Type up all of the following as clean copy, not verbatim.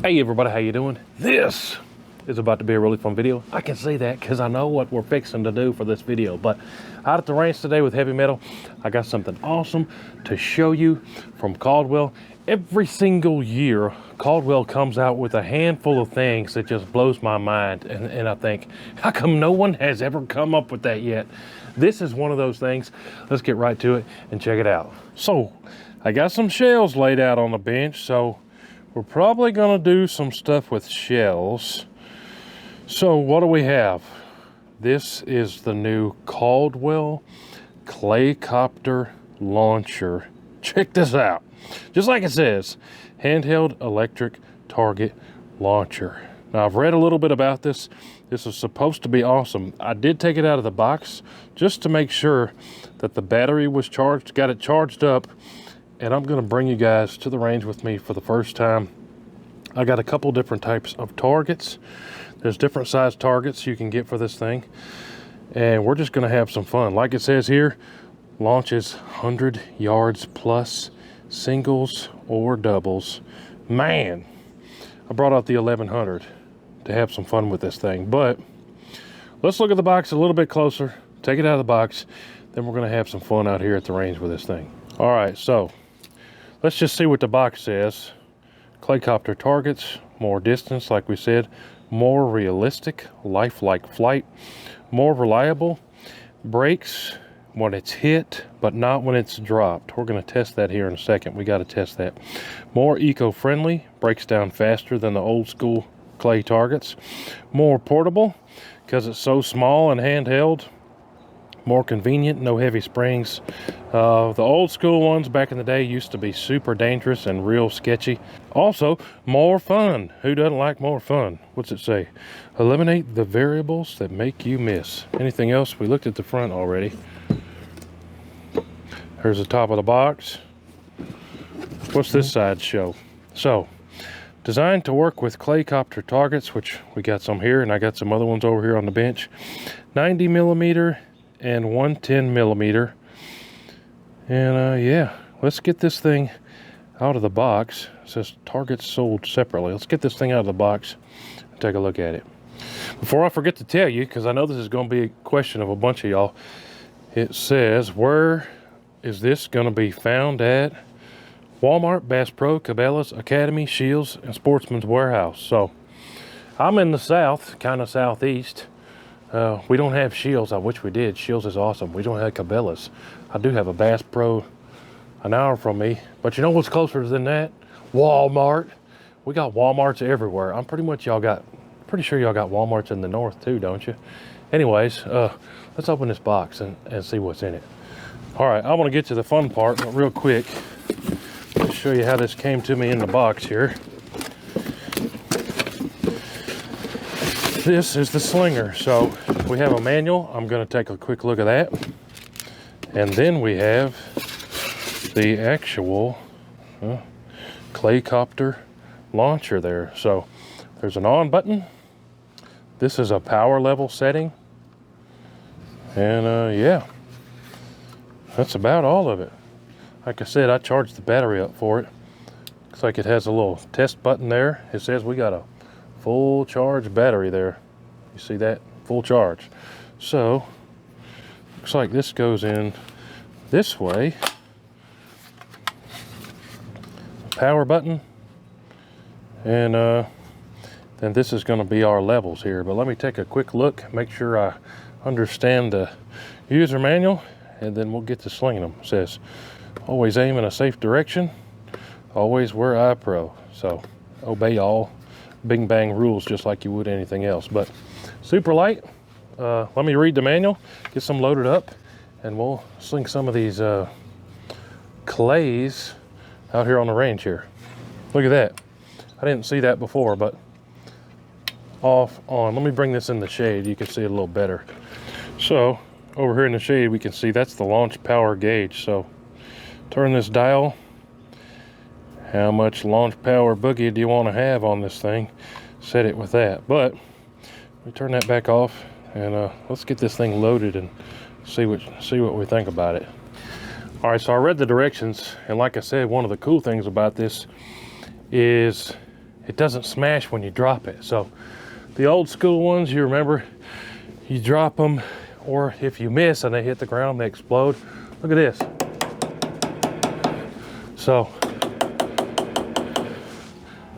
Hey everybody, how you doing? This is about to be a really fun video. I can say that because I know what we're fixing to do for this video. But out at the range today with heavy metal, I got something awesome to show you from Caldwell. Every single year, Caldwell comes out with a handful of things that just blows my mind. And I think, how come no one has ever come up with that yet? This is one of those things. Let's get right to it and check it out. So, I got some shells laid out on the bench, so we're probably gonna do some stuff with shells. So what do we have? This is the new Caldwell Claycopter launcher. Check this out. Just like it says, handheld electric target launcher. Now I've read a little bit about this. This is supposed to be awesome. I did take it out of the box just to make sure that the battery was charged, got it charged up. And I'm gonna bring you guys to the range with me for the first time. I got a couple different types of targets. There's different size targets you can get for this thing. And we're just gonna have some fun. Like it says here, launches 100 yards plus, singles or doubles. Man, I brought out the 1100 to have some fun with this thing. But let's look at the box a little bit closer, take it out of the box, then we're gonna have some fun out here at the range with this thing. All right, so let's just see what the box says. Claycopter targets, more distance, like we said, more realistic, lifelike flight, more reliable, brakes when it's hit, but not when it's dropped. We're gonna test that here in a second. We gotta test that. More eco-friendly, breaks down faster than the old school clay targets. More portable, because it's so small and handheld. More convenient, no heavy springs. The old school ones back in the day used to be super dangerous and real sketchy. Also, more fun. Who doesn't like more fun? What's it say? Eliminate the variables that make you miss. Anything else? We looked at the front already. There's the top of the box. What's this side show? So, designed to work with Claycopter targets, which we got some here, and I got some other ones over here on the bench. 90 millimeter and 110 millimeter. And yeah, let's get this thing out of the box. It says targets sold separately. Let's get this thing out of the box and take a look at it. Before I forget to tell you, because I know this is going to be a question of a bunch of y'all, it says, where is this going to be found at? Walmart, Bass Pro, Cabela's, Academy, Shields, and Sportsman's Warehouse. So I'm in the south, kind of southeast. We don't have Shields. I wish we did. Shields is awesome. We don't have Cabela's. I do have a Bass Pro an hour from me. But you know what's closer than that? Walmart. We got Walmarts everywhere. I'm pretty sure y'all got Walmarts in the north too, don't you? Anyways, let's open this box and see what's in it. All right, I want to get to the fun part, but real quick, let's show you how this came to me in the box here. This is the slinger. So we have a manual. I'm going to take a quick look at that. And then we have the actual Claycopter launcher there. So there's an on button. This is a power level setting. And yeah, that's about all of it. Like I said, I charged the battery up for it. Looks like it has a little test button there. It says we got a full charge battery there. You see that? Full charge. So looks like this goes in this way. Power button. And then this is going to be our levels here. But let me take a quick look, make sure I understand the user manual, and then we'll get to slinging them. It says always aim in a safe direction, always wear eye pro. So obey all bing bang rules just like you would anything else. But super light. Let me read the manual, get some loaded up, and we'll sling some of these clays out here on the range here. Look at that. I didn't see that before, but off, on. Let me bring this in the shade. You can see it a little better. So over here in the shade, we can see that's the launch power gauge. So turn this dial. How much launch power boogie do you want to have on this thing? Set it with that. But we turn that back off, and let's get this thing loaded and see what we think about it. All right, so I read the directions, and like I said, one of the cool things about this is it doesn't smash when you drop it. So the old school ones, you remember, you drop them, or if you miss and they hit the ground, they explode. Look at this. So,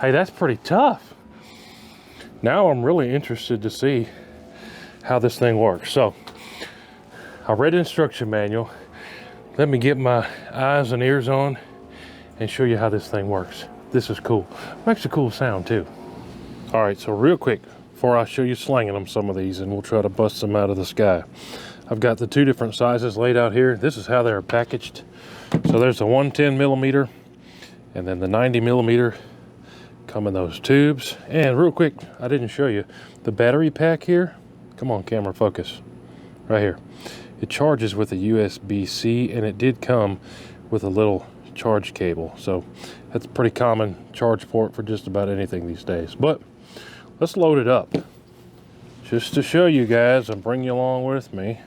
hey, that's pretty tough. Now I'm really interested to see how this thing works. So, I read the instruction manual. Let me get my eyes and ears on and show you how this thing works. This is cool. Makes a cool sound too. All right, so real quick, before I show you slinging them, some of these, and we'll try to bust them out of the sky. I've got the two different sizes laid out here. This is how they're packaged. So there's the 110 millimeter and then the 90 millimeter come in those tubes. And real quick, I didn't show you the battery pack here. Come on, camera, focus. Right here. It charges with a USB-C, and it did come with a little charge cable. So that's a pretty common charge port for just about anything these days. But let's load it up just to show you guys and bring you along with me.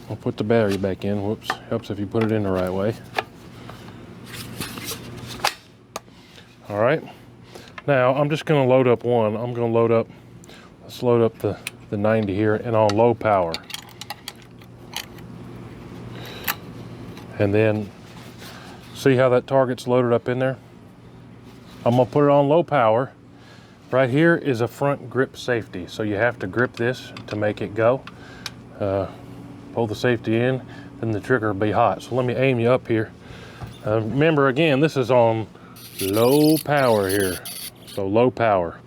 I'll put the battery back in. Whoops, helps if you put it in the right way. All right, now I'm just gonna load up one. I'm gonna load up, let's load up the 90 here and on low power. And then see how that target's loaded up in there? I'm gonna put it on low power. Right here is a front grip safety. So you have to grip this to make it go. Pull the safety in, then the trigger will be hot. So let me aim you up here. Remember again, this is on low power here. So low power.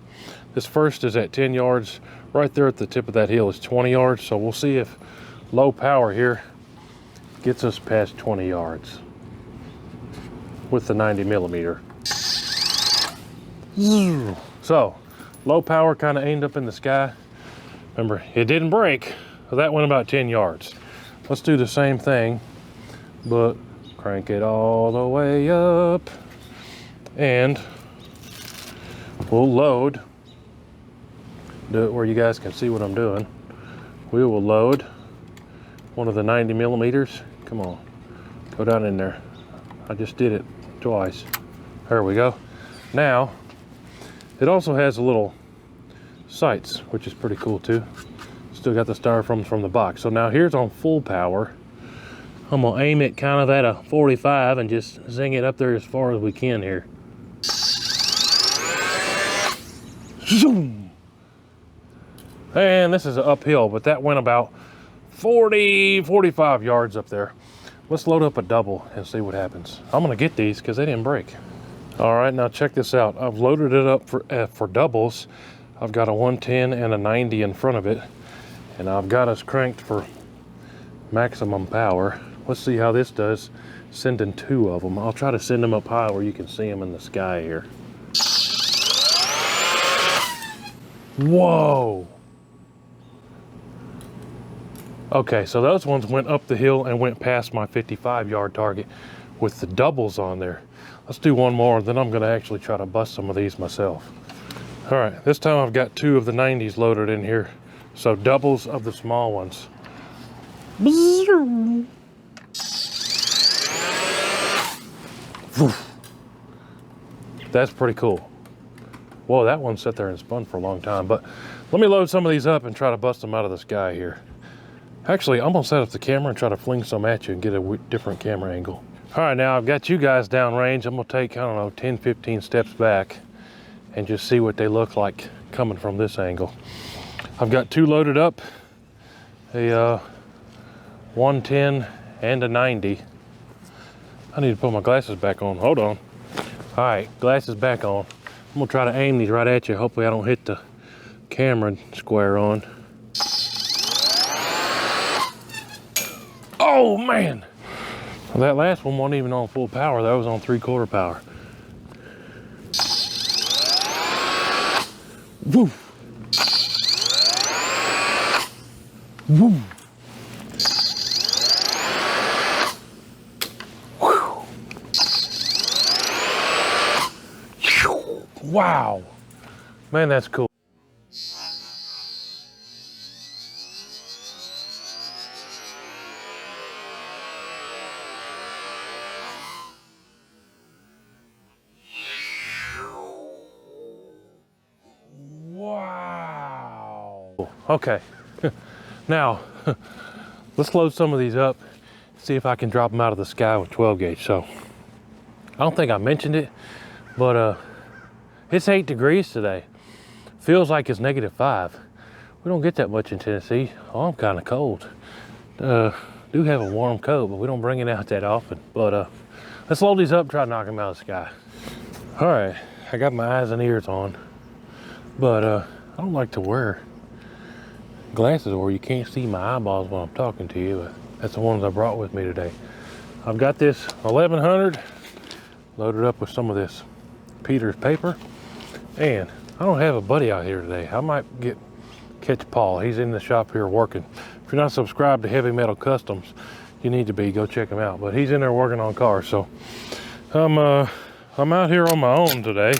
This first is at 10 yards. Right there at the tip of that hill is 20 yards. So we'll see if low power here gets us past 20 yards with the 90 millimeter. So low power kind of aimed up in the sky. Remember, it didn't break. So that went about 10 yards. Let's do the same thing, but crank it all the way up. And we'll load. Do it where you guys can see what I'm doing. We will load one of the 90 millimeters. Come on, go down in there. I just did it twice. There we go. Now, it also has a little sights, which is pretty cool too. Still got the styrofoam from the box. So now here's on full power. I'm gonna aim it kind of at a 45 and just zing it up there as far as we can here. Zoom! And this is an uphill, but that went about 45 yards up there. Let's load up a double and see what happens. I'm gonna get these because they didn't break. All right, now check this out. I've loaded it up for doubles. I've got a 110 and a 90 in front of it. And I've got us cranked for maximum power. Let's see how this does, sending two of them. I'll try to send them up high where you can see them in the sky here. Whoa. Okay, so those ones went up the hill and went past my 55-yard target with the doubles on there. Let's do one more, then I'm gonna actually try to bust some of these myself. All right, this time I've got two of the 90s loaded in here. So doubles of the small ones. That's pretty cool. Whoa, that one sat there and spun for a long time. But let me load some of these up and try to bust them out of the sky here. Actually, I'm gonna set up the camera and try to fling some at you and get a different camera angle. All right, now I've got you guys downrange. I'm gonna take, I don't know, 10, 15 steps back and just see what they look like coming from this angle. I've got two loaded up, a 110 and a 90. I need to put my glasses back on. Hold on. All right, glasses back on. I'm gonna try to aim these right at you. Hopefully I don't hit the camera square on. Oh man! Well, that last one wasn't even on full power. That was on 3/4 power. Woo! Woo! Wow, man, that's cool. Okay, now let's load some of these up, see if I can drop them out of the sky with 12 gauge. So I don't think I mentioned it, but it's 8 degrees today. Feels like it's -5. We don't get that much in Tennessee. Oh, I'm kind of cold. Do have a warm coat, but we don't bring it out that often. But let's load these up, try to knock them out of the sky. All right, I got my eyes and ears on, but I don't like to wear glasses where you can't see my eyeballs when I'm talking to you. But that's the ones I brought with me today. I've got this 1100 loaded up with some of this Peter's paper, and I don't have a buddy out here today. I might catch Paul. He's in the shop here working. If you're not subscribed to Heavy Metal Customs, you need to be. Go check him out. But he's in there working on cars. So I'm out here on my own today.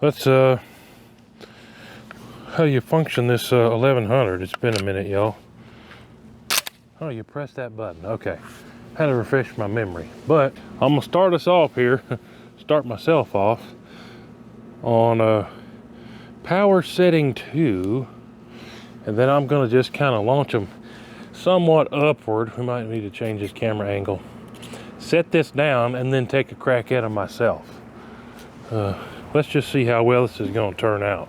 Let's how you function this 1100. It's been a minute, y'all. Oh, you press that button. Okay, had to refresh my memory. But I'm gonna start us off here. Start myself off on power setting 2. And then I'm gonna just kind of launch them somewhat upward. We might need to change this camera angle. Set this down and then take a crack at them myself. Let's just see how well this is gonna turn out.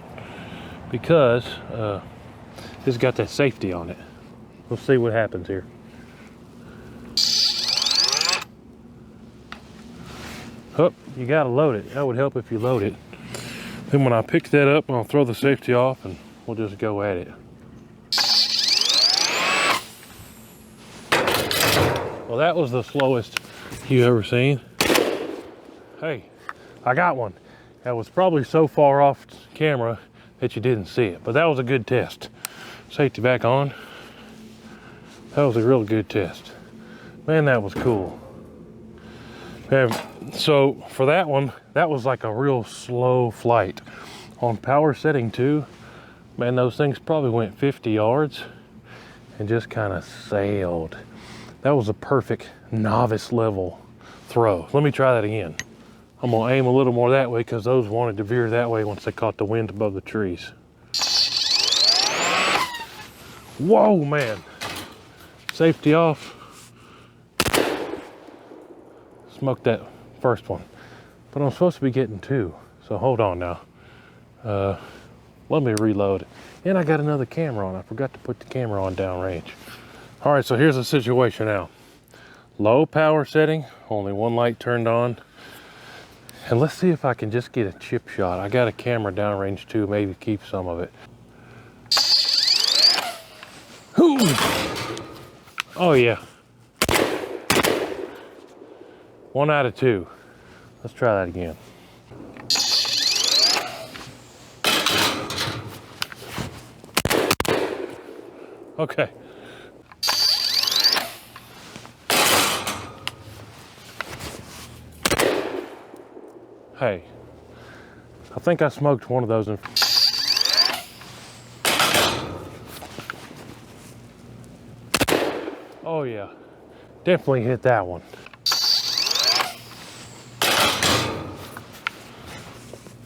Because it's got that safety on it. We'll see what happens here. Oh, you gotta load it. That would help if you load it. Then when I pick that up, I'll throw the safety off and we'll just go at it. Well, that was the slowest you ever seen. Hey, I got one. That was probably so far off camera that you didn't see it, but that was a good test. Safety back on. That was a real good test. Man, that was cool. And so for that one, that was like a real slow flight. On power setting 2, man, those things probably went 50 yards and just kind of sailed. That was a perfect novice level throw. Let me try that again. I'm gonna aim a little more that way because those wanted to veer that way once they caught the wind above the trees. Whoa, man. Safety off. Smoked that first one. But I'm supposed to be getting 2. So hold on now. Let me reload. And I got another camera on. I forgot to put the camera on downrange. All right, so here's the situation now. Low power setting, only one light turned on. And let's see if I can just get a chip shot. I got a camera downrange too, maybe keep some of it. Ooh. Oh yeah. 1 out of 2. Let's try that again. Okay. Hey, I think I smoked one of those in. Oh yeah, definitely hit that one.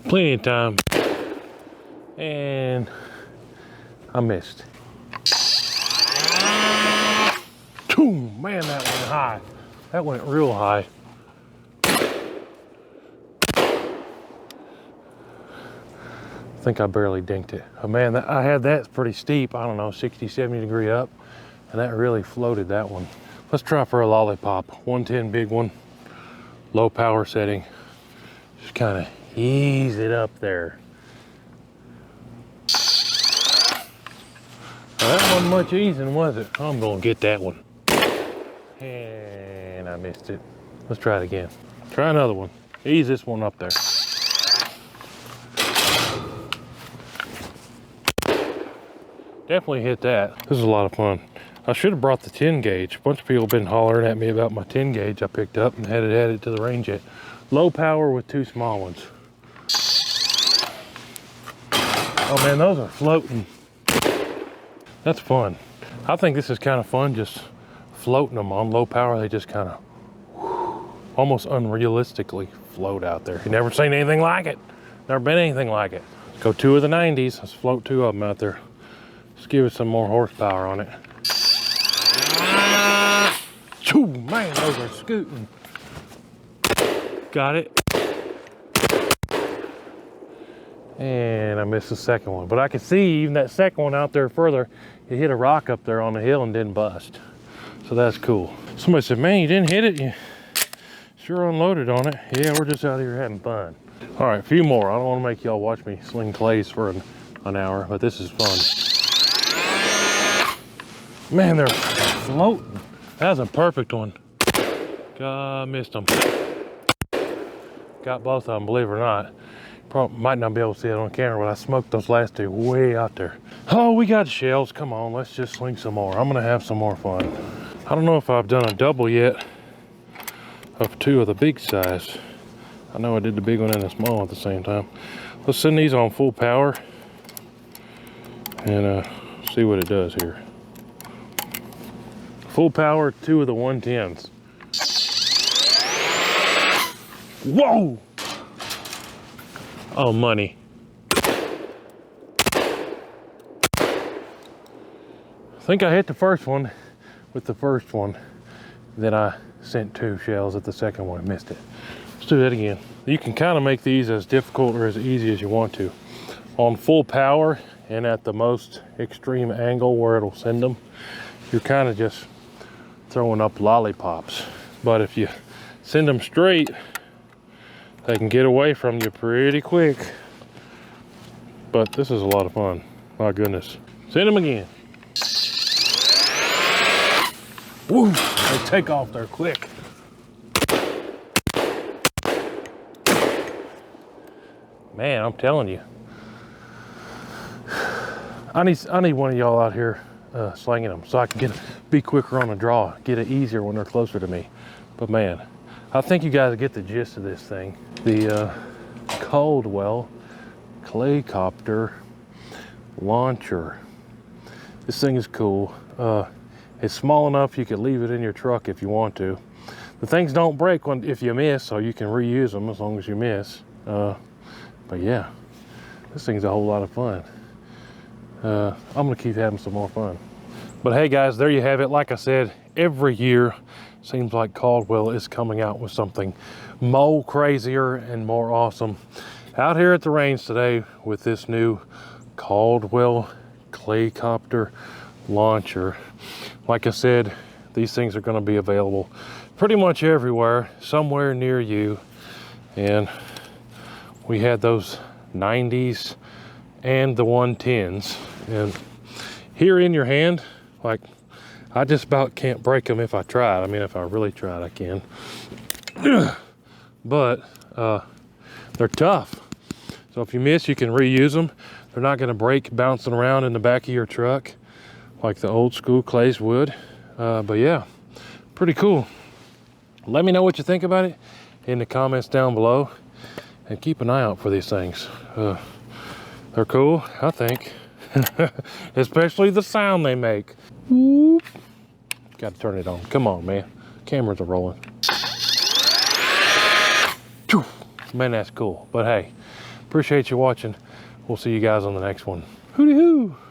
Plenty of time. And I missed. Boom, man, that went high. That went real high. I think I barely dinked it. Oh man, I had that pretty steep, I don't know, 60, 70 degree up, and that really floated that one. Let's try for a lollipop. 110 big one, low power setting. Just kind of ease it up there. Well, that wasn't much easing, was it? I'm gonna get that one. And I missed it. Let's try it again. Try another one. Ease this one up there. Definitely hit that. This is a lot of fun. I should have brought the 10 gauge. A bunch of people have been hollering at me about my 10 gauge I picked up and hadn't added it to the range yet. Low power with 2 small ones. Oh man, those are floating. That's fun. I think this is kind of fun, just floating them on low power. They just kind of almost unrealistically float out there. You never seen anything like it. Never been anything like it. Let's go 2 of the 90s. Let's float 2 of them out there. give it some more horsepower on it. Choo, man, those are scooting. Got it. And I missed the second one, but I could see even that second one out there further, it hit a rock up there on the hill and didn't bust. So that's cool. Somebody said, man, you didn't hit it. You sure unloaded on it. Yeah, we're just out here having fun. All right, a few more. I don't want to make y'all watch me sling clays for an hour, but this is fun. Man, they're floating. That's a perfect one. God, missed them. Got both of them, believe it or not. Probably might not be able to see it on camera, but I smoked those last two way out there. Oh, we got shells. Come on, let's just sling some more. I'm gonna have some more fun. I don't know if I've done a double yet of two of the big size. I know I did the big one and the small at the same time. Let's send these on full power and see what it does here. Full power, two of the 110s. Whoa! Oh, money. I think I hit the first one with the first one. Then I sent two shells at the second one and missed it. Let's do that again. You can kind of make these as difficult or as easy as you want to. On full power and at the most extreme angle where it'll send them, you're kind of just throwing up lollipops. But if you send them straight, they can get away from you pretty quick. But this is a lot of fun. My goodness. Send them again. Woo! They take off there quick. Man, I'm telling you. I need one of y'all out here slinging them so I can be quicker on the draw, get it easier when they're closer to me. But man, I think you guys get the gist of this thing. The Caldwell Claycopter launcher. This thing is cool. It's small enough you could leave it in your truck if you want to. The things don't break if you miss, so you can reuse them as long as you miss. But yeah, this thing's a whole lot of fun. I'm gonna keep having some more fun. But hey guys, there you have it. Like I said, every year seems like Caldwell is coming out with something more crazier and more awesome. Out here at the range today with this new Caldwell Claycopter launcher. Like I said, these things are going to be available pretty much everywhere, somewhere near you. And we had those 90s and the 110s. And here in your hand, like, I just about can't break them if I tried. I mean, if I really tried, I can. But they're tough. So if you miss, you can reuse them. They're not going to break bouncing around in the back of your truck like the old school clays would. But yeah, pretty cool. Let me know what you think about it in the comments down below. And keep an eye out for these things. They're cool, I think. Especially the sound they make. Whoop. Got to turn it on. Come on, man. Cameras are rolling. Man, that's cool. But hey, appreciate you watching. We'll see you guys on the next one. Hooty hoo.